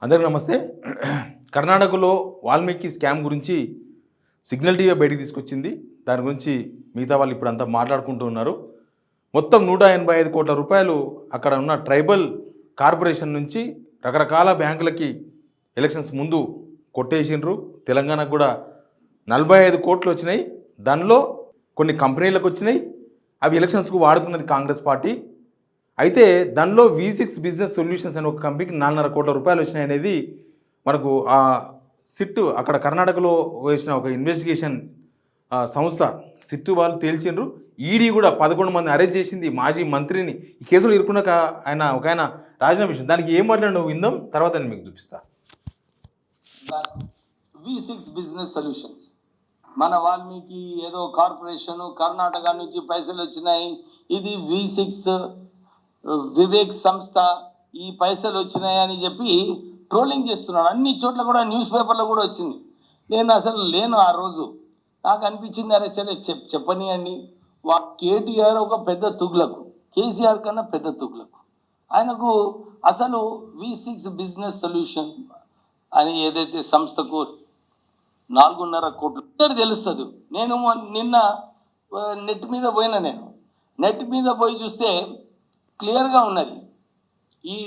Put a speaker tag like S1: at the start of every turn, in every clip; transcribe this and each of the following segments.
S1: అందరికీ నమస్తే. కర్ణాటకలో వాల్మీకి స్కామ్ గురించి సిగ్నల్ టీవీ బయటికి తీసుకొచ్చింది. దాని గురించి మిగతా వాళ్ళు ఇప్పుడు అంతా మాట్లాడుకుంటూ ఉన్నారు. మొత్తం 185 కోట్ల రూపాయలు అక్కడ ఉన్న ట్రైబల్ కార్పొరేషన్ నుంచి రకరకాల బ్యాంకులకి ఎలక్షన్స్ ముందు కొట్టేసిండ్రు. తెలంగాణకు కూడా 45 కోట్లు వచ్చినాయి. దానిలో కొన్ని కంపెనీలకు వచ్చినాయి. అవి ఎలక్షన్స్కు వాడుకున్నది కాంగ్రెస్ పార్టీ. అయితే దానిలో V6 బిజినెస్ సొల్యూషన్స్ అనే ఒక కంపెనీకి 4.5 కోట్ల రూపాయలు వచ్చినాయి అనేది మనకు ఆ సిట్ అక్కడ కర్ణాటకలో వేసిన ఒక ఇన్వెస్టిగేషన్ సంస్థ సిట్ వాళ్ళు తేల్చిండ్రు. ఈడీ కూడా 11 మంది అరెస్ట్ చేసింది. మాజీ మంత్రిని ఈ కేసులో ఇరుక్కున్నాక ఒక ఆయన రాజీనామా చేసింది. దానికి ఏం మాట్లాడినా విందాం, తర్వాత నేను మీకు చూపిస్తా.
S2: V6 బిజినెస్ సొల్యూషన్స్ మన వాల్మీకి ఏదో కార్పొరేషన్ కర్ణాటక నుంచి పైసలు వచ్చినాయి, ఇది V6 వివేక్ సంస్థ ఈ పైసలు వచ్చినాయని చెప్పి ట్రోలింగ్ చేస్తున్నాడు. అన్ని చోట్ల కూడా న్యూస్ పేపర్లో కూడా వచ్చింది. నేను అసలు లేను ఆ రోజు. నాకు అనిపించింది, అరే సరే చెప్పనియండి. కేటీఆర్ ఒక పెద్ద తుగ్లకు, కేసీఆర్ కన్నా పెద్ద తుగ్లకు. ఆయనకు అసలు V6 బిజినెస్ సొల్యూషన్ అని ఏదైతే సంస్థకు 4.5 కోట్లు తెలుస్తుంది. నేను నిన్న నెట్ మీద పోయినా. నెట్ మీద పోయి చూస్తే క్లియర్గా ఉన్నది. ఈ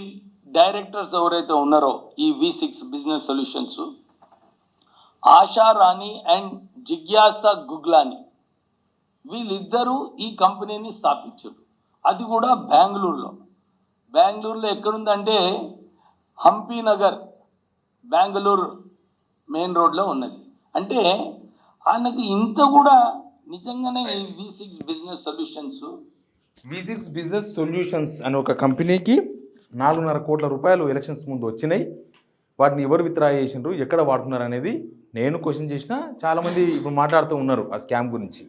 S2: డైరెక్టర్స్ ఎవరైతే ఉన్నారో ఈ V6 business solutions, Asha Rani and జిజ్ఞాసా గుగ్లాని, వీళ్ళిద్దరూ ఈ కంపెనీని స్థాపించారు. అది కూడా బెంగళూరులో ఎక్కడుందంటే హంపీ నగర్, బెంగళూరు మెయిన్ రోడ్లో ఉన్నది. అంటే ఆయనకి ఇంత కూడా నిజంగానే ఈ V6 business solutions
S1: V6 business solutions అనే ఒక కంపెనీకి 4.5 కోట్ల రూపాయలు ఎలక్షన్స్ ముందు వచ్చినాయి. వాటిని ఎవరు విత్డ్రా చేసిండ్రు, ఎక్కడ వాడుకున్నారు అనేది నేను క్వశ్చన్ చేసిన. చాలామంది ఇప్పుడు మాట్లాడుతూ ఉన్నారు ఆ స్కామ్ గురించి.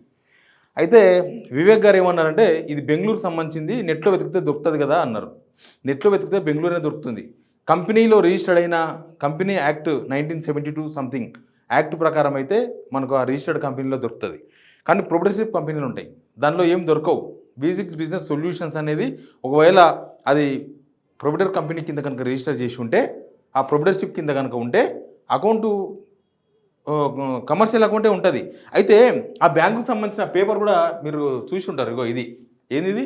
S1: అయితే వివేక్ గారు ఏమన్నారంటే, ఇది బెంగళూరుకు సంబంధించింది, నెట్లో వెతికితే దొరుకుతుంది కదా అన్నారు. నెట్లో వెతికితే బెంగళూరునే దొరుకుతుంది. కంపెనీలో రిజిస్టర్డ్ అయిన కంపెనీ యాక్ట్ 1972 సంథింగ్ యాక్ట్ ప్రకారం అయితే మనకు ఆ రిజిస్టర్డ్ కంపెనీలో దొరుకుతుంది. కానీ ప్రొప్రైటర్షిప్ కంపెనీలు ఉంటాయి, దానిలో ఏం దొరకవు. V6 బిజినెస్ సొల్యూషన్స్ అనేది ఒకవేళ అది ప్రొప్రైటర్ కంపెనీ కింద కనుక రిజిస్టర్ చేసి ఉంటే, ఆ ప్రొప్రైటర్షిప్ కింద కనుక ఉంటే అకౌంటు కమర్షియల్ అకౌంటే ఉంటుంది. అయితే ఆ బ్యాంకుకు సంబంధించిన పేపర్ కూడా మీరు చూసి ఉంటారు. ఇగో ఇది ఏంది,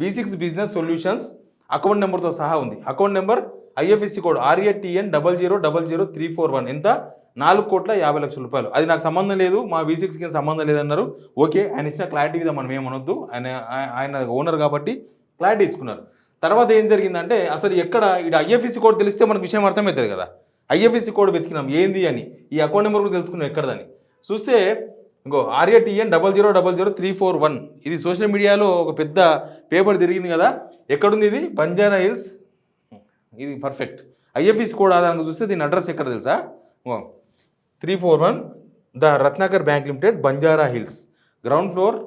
S1: V6 బిజినెస్ సొల్యూషన్స్ అకౌంట్ నెంబర్తో సహా ఉంది. Account number IFSC code RATN 0000341. ఎంత? 4,50,00,000 రూపాయలు. అది నాకు సంబంధం లేదు, మా V6కి సంబంధం లేదన్నారు. ఓకే, ఆయన ఇచ్చిన క్లారిటీ మీద మనం ఏమనొద్దు, ఆయన ఓనర్ కాబట్టి క్లారిటీ ఇచ్చుకున్నారు. తర్వాత ఏం జరిగిందంటే, అసలు ఎక్కడ ఇక్కడ IFSC కోడ్ తెలిస్తే మనకు విషయం అర్థమవుతుంది కదా. IFSC కోడ్ వెతికినాం ఏంది అని, ఈ అకౌంట్ నెంబర్ కూడా తెలుసుకున్నాం ఎక్కడదని. చూస్తే ఇంకో RATN 0000341. ఇది సోషల్ మీడియాలో ఒక పెద్ద పేపర్ తిరిగింది కదా. ఎక్కడుంది ఇది? బంజారా హిల్స్. ఇది పర్ఫెక్ట్. IFSC కోడ్ ఆధారంగా చూస్తే దీని అడ్రస్ ఎక్కడ తెలుసా? 341 the Ratnakar Bank Limited, Banjara Hills, ground floor,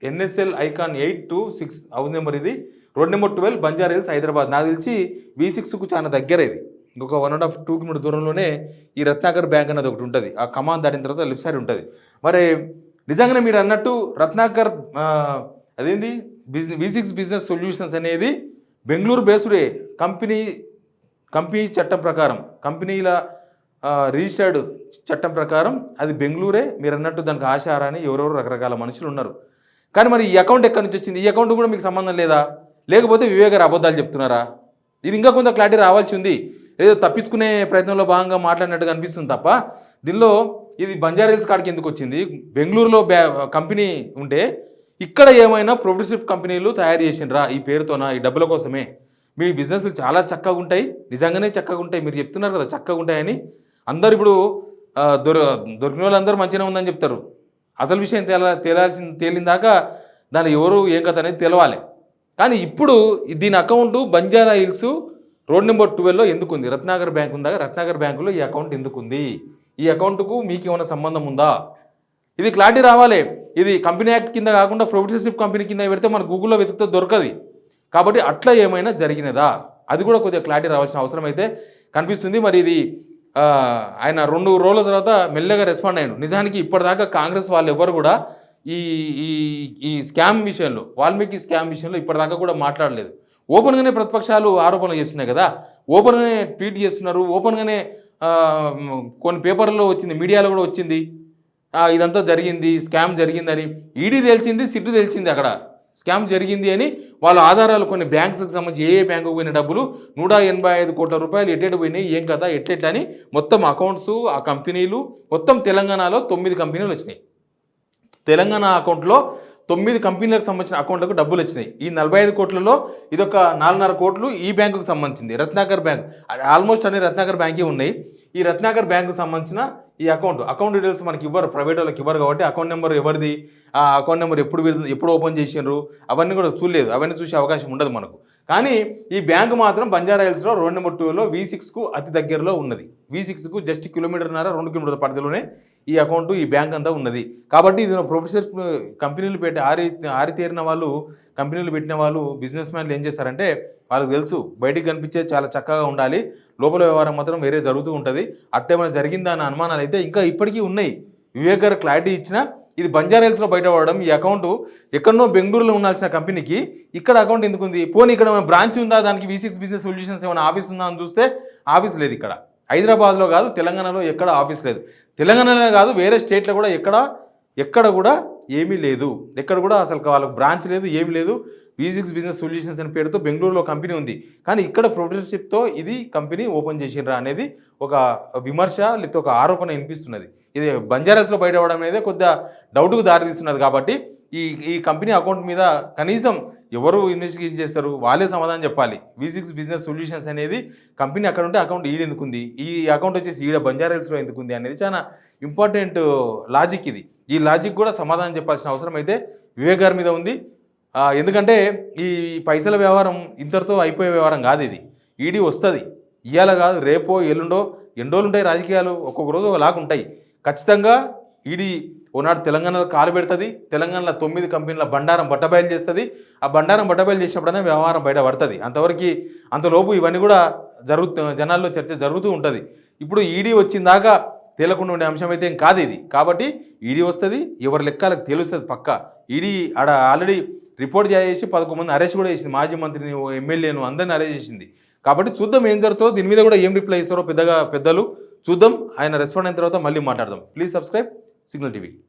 S1: NSL Icon 826 house number. ఇది road number 12, Banjara Hills, Hyderabad. నాకు తెలిసి V6కు చాలా దగ్గర. ఇది ఇంకొక 1.5-2 కిలోమీటర్ దూరంలోనే ఈ రత్నాకర్ బ్యాంక్ అనేది ఒకటి ఉంటుంది. ఆ కమాన్ దాటిన తర్వాత లెఫ్ట్ సైడ్ ఉంటుంది. మరి నిజంగానే మీరు అన్నట్టు రత్నాకర్ అదేంది V6 బిజినెస్ సొల్యూషన్స్ అనేది బెంగళూరు బేస్డే కంపెనీ చట్టం ప్రకారం, కంపెనీల రిజిస్టర్డ్ చట్టం ప్రకారం అది బెంగళూరే. మీరు అన్నట్టు దానికి ఆశారా అని ఎవరెవరు రకరకాల మనుషులు ఉన్నారు. కానీ మరి ఈ అకౌంట్ ఎక్కడి నుంచి వచ్చింది? ఈ అకౌంట్ కూడా మీకు సంబంధం లేదా? లేకపోతే వివేక్ గారు అబద్ధాలు చెప్తున్నారా? ఇది ఇంకా కొంత క్లారిటీ రావాల్సి ఉంది. ఏదో తప్పించుకునే ప్రయత్నంలో భాగంగా మాట్లాడినట్టుగా అనిపిస్తుంది తప్ప, దీనిలో ఇది బంజారా హిల్స్ కాడికి ఎందుకు వచ్చింది? బెంగళూరులో కంపెనీ ఉంటే ఇక్కడ ఏమైనా ప్రొప్రైటర్షిప్ కంపెనీలు తయారు చేసిండ్రా ఈ పేరుతోనా? ఈ డబ్బుల కోసమే. మీ బిజినెస్లు చాలా చక్కగా ఉంటాయి, నిజంగానే చక్కగా ఉంటాయి. మీరు చెప్తున్నారు కదా చక్కగా ఉంటాయని. అందరు ఇప్పుడు దొరికిన వాళ్ళందరూ మంచిగా ఉందని చెప్తారు. అసలు విషయం తేలిందాకా దాని ఎవరు ఏం కథ అనేది తెలవాలి. కానీ ఇప్పుడు దీని account Banjara Hills road number 12లో ఎందుకు ఉంది? రత్నాకర్ బ్యాంక్ ఉందా? రత్నాకర్ బ్యాంకులో ఈ అకౌంట్ ఎందుకు ఉంది? ఈ అకౌంట్కు మీకు ఏమైనా సంబంధం ఉందా? ఇది క్లారిటీ రావాలి. ఇది కంపెనీ యాక్ట్ కింద కాకుండా ప్రొప్రైటర్షిప్ కంపెనీ కింద పెడితే మన గూగుల్లో వెతికితే దొరకదు. కాబట్టి అట్లా ఏమైనా జరిగినదా? అది కూడా కొద్దిగా క్లారిటీ రావాల్సిన అవసరం అయితే కనిపిస్తుంది. మరి ఇది ఆయన 2 రోజుల తర్వాత మెల్లగా రెస్పాండ్ అయ్యాడు. నిజానికి ఇప్పటిదాకా కాంగ్రెస్ వాళ్ళు ఎవరు కూడా ఈ ఈ స్కామ్ విషయంలో, వాల్మీకి స్కామ్ విషయంలో ఇప్పటిదాకా కూడా మాట్లాడలేదు. ఓపెన్గానే ప్రతిపక్షాలు ఆరోపణలు చేస్తున్నాయి కదా, ఓపెన్గానే ట్వీట్ చేస్తున్నారు, ఓపెన్గానే కొన్ని పేపర్లో వచ్చింది, మీడియాలో కూడా వచ్చింది, ఇదంతా జరిగింది, స్కామ్ జరిగిందని. ఈడీ తెలిసింది, సిట్టు తెలిసింది అక్కడ స్కామ్ జరిగింది అని. వాళ్ళ ఆధారాలు కొన్ని బ్యాంక్స్కి సంబంధించి ఏ బ్యాంకుకు పోయిన డబ్బులు 185 కోట్ల రూపాయలు ఎట్టేటు పోయినాయి, ఏం కదా ఎట్టెట్లని మొత్తం అకౌంట్స్, ఆ కంపెనీలు మొత్తం తెలంగాణలో 9 కంపెనీలు వచ్చినాయి. తెలంగాణ అకౌంట్లో 9 కంపెనీలకు సంబంధించిన అకౌంట్లకు డబ్బులు వచ్చినాయి. ఈ 45 కోట్లలో ఇదొక 4.5 కోట్లు ఈ బ్యాంకుకు సంబంధించింది, రత్నాకర్ బ్యాంక్. ఆల్మోస్ట్ అన్ని రత్నాకర్ బ్యాంకే ఉన్నాయి. ఈ రత్నాకర్ బ్యాంకుకు సంబంధించిన ఈ అకౌంట్ డీటెయిల్స్ మనకి ఇవ్వరు, ప్రైవేట్ వాళ్ళకి ఇవ్వరు కాబట్టి అకౌంట్ నెంబర్ ఎవరిది, ఆ అకౌంట్ నెంబర్ ఎప్పుడు ఓపెన్ చేసినారు అవన్నీ కూడా చూడలేదు, అవన్నీ చూసే అవకాశం ఉండదు మనకు. కానీ ఈ బ్యాంకు మాత్రం బంజారాహిల్స్లో రోడ్ నెంబర్ 2లో V6కు అతి దగ్గరలో ఉన్నది. V6కు జస్ట్ 1.5 కిలోమీటర్న్నర 2 కిలోమీటర్ల పరిధిలోనే ఈ అకౌంట్, ఈ బ్యాంక్ అంతా ఉన్నది. కాబట్టి ఇది ప్రొఫెసర్ కంపెనీలు పెట్టి ఆరితేరిన వాళ్ళు, కంపెనీలు పెట్టిన వాళ్ళు, బిజినెస్ మ్యాన్లు ఏం చేస్తారంటే వాళ్ళకి తెలుసు బయటికి కనిపించే చాలా చక్కగా ఉండాలి, లోపల వ్యవహారం మాత్రం వేరే జరుగుతూ ఉంటుంది. అట్టేమైనా జరిగిందా అన్న అనుమానాలు అయితే ఇంకా ఇప్పటికీ ఉన్నాయి. వివేక్ గారు క్లారిటీ ఇచ్చినా ఇది బంజారాహిల్స్లో బయటపడడం, ఈ అకౌంట్ ఎక్కడనో బెంగళూరులో ఉండాల్సిన కంపెనీకి ఇక్కడ అకౌంట్ ఎందుకు ఉంది, పోనీ ఇక్కడ ఏమైనా బ్రాంచ్ ఉందా, దానికి V6 బిజినెస్ సొల్యూషన్స్ ఏమైనా ఆఫీస్ ఉందా అని చూస్తే ఆఫీస్ లేదు. ఇక్కడ హైదరాబాద్లో కాదు, తెలంగాణలో ఎక్కడ ఆఫీస్ లేదు. తెలంగాణలో కాదు, వేరే స్టేట్లో కూడా ఎక్కడ కూడా ఏమీ లేదు. ఎక్కడ కూడా అసలు వాళ్ళకి బ్రాంచ్ లేదు, ఏమీ లేదు. V6 బిజినెస్ సొల్యూషన్స్ అనే పేరుతో బెంగళూరులో కంపెనీ ఉంది, కానీ ఇక్కడ ప్రొప్రైటర్షిప్తో ఇది కంపెనీ ఓపెన్ చేసినరా అనేది ఒక విమర్శ లేకపోతే ఒక ఆరోపణ వినిపిస్తున్నది. ఇది బంజారాహిల్స్లో బయటపడడం అనేది కొద్దిగా డౌట్కు దారితీస్తున్నది. కాబట్టి ఈ కంపెనీ అకౌంట్ మీద కనీసం ఎవరు ఇన్వెస్టిగేషన్ చేస్తారు, వాళ్ళే సమాధానం చెప్పాలి. V6 బిజినెస్ సొల్యూషన్స్ అనేది కంపెనీ అక్కడ ఉంటే అకౌంట్ ఈడ ఎందుకుంది, ఈ అకౌంట్ వచ్చేసి ఈడ బంజారాహిల్స్లో ఎందుకుంది అనేది చాలా ఇంపార్టెంట్ లాజిక్ ఇది. ఈ లాజిక్ కూడా సమాధానం చెప్పాల్సిన అవసరం అయితే వివేక్ గారి మీద ఉంది. ఎందుకంటే ఈ పైసల వ్యవహారం ఇంతటితో అయిపోయే వ్యవహారం కాదు. ఇది ఈడీ వస్తుంది, ఇవాళ కాదు, రేపో ఎల్లుండో, ఎన్ని రోజులు ఉంటాయి రాజకీయాలు, ఒక్కొక్క రోజు ఒకలాగా ఉంటాయి. ఖచ్చితంగా ఈడీ ఓనాడు తెలంగాణలో కాలు పెడుతుంది, తెలంగాణలో 9 కంపెనీల బండారం బట్టబయలు చేస్తుంది. ఆ బండారం బట్టబయలు చేసినప్పుడనే వ్యవహారం బయట పడుతుంది. అంతలోపు ఇవన్నీ కూడా జనాల్లో చర్చ జరుగుతూ ఉంటుంది. ఇప్పుడు ఈడీ వచ్చిందాకా తేలకుండా ఉండే అంశం అయితే ఏం కాదు ఇది. కాబట్టి ఈడీ వస్తుంది, ఎవరి లెక్కలకు తెలుస్తుంది పక్కా. ఈడీ ఆడ ఆల్రెడీ రిపోర్ట్ చేసి 11 మంది అరెస్ట్ కూడా చేసింది, మాజీ మంత్రిని, ఎమ్మెల్యేను, అందరిని అరెస్ట్ చేసింది. కాబట్టి చూద్దాం ఏం జరుగుతుందో, దీని మీద కూడా ఏం రిప్లై ఇస్తారో పెద్దలు చూద్దాం. ఆయన రెస్పాండ్ అయిన తర్వాత మళ్ళీ మాట్లాడదాం. Please subscribe signal TV.